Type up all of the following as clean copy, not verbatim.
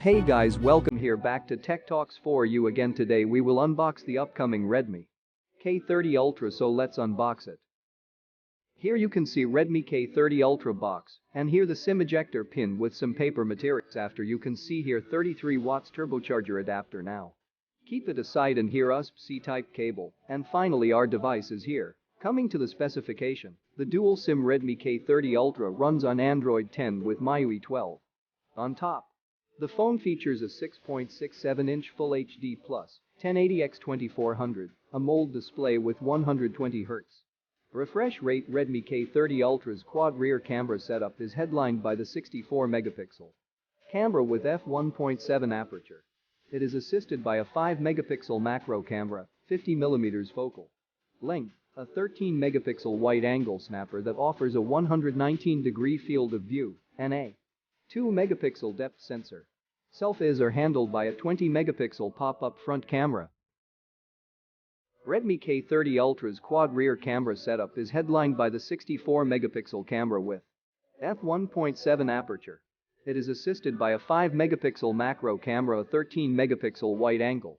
Hey guys, welcome here back to Tech Talks for you again. Today we will unbox the upcoming Redmi K30 Ultra, so let's unbox it. Here you can see Redmi K30 Ultra box, and here the SIM ejector pin with some paper materials. After you can see here 33 watts turbocharger adapter. Now keep it aside, and here USB-C type cable, and finally our device is here. Coming to the specification, the dual SIM Redmi K30 Ultra runs on Android 10 with MIUI 12. On top, the phone features a 6.67-inch Full HD plus 1080x2400 AMOLED display with 120 Hz refresh rate. Redmi K30 Ultra's quad rear camera setup is headlined by the 64-megapixel camera with f1.7 aperture. It is assisted by a 5-megapixel macro camera, 50mm focal length, a 13-megapixel wide-angle snapper that offers a 119-degree field of view, and a 2-megapixel depth sensor. Selfies are handled by a 20-megapixel pop-up front camera. Redmi K30 Ultra's quad rear camera setup is headlined by the 64-megapixel camera with f1.7 aperture. It is assisted by a 5-megapixel macro camera, a 13-megapixel wide-angle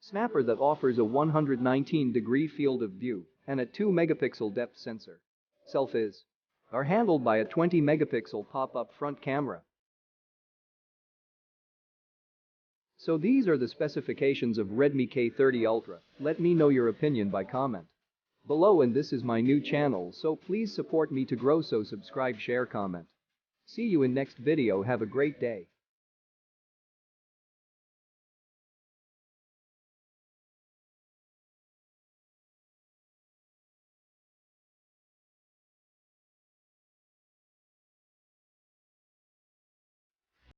snapper that offers a 119-degree field of view, and a 2-megapixel depth sensor. Selfies are handled by a 20-megapixel pop-up front camera. So these are the specifications of Redmi K30 Ultra. Let me know your opinion by comment below, and this is my new channel, so please support me to grow, so subscribe, share, comment. See you in next video. Have a great day.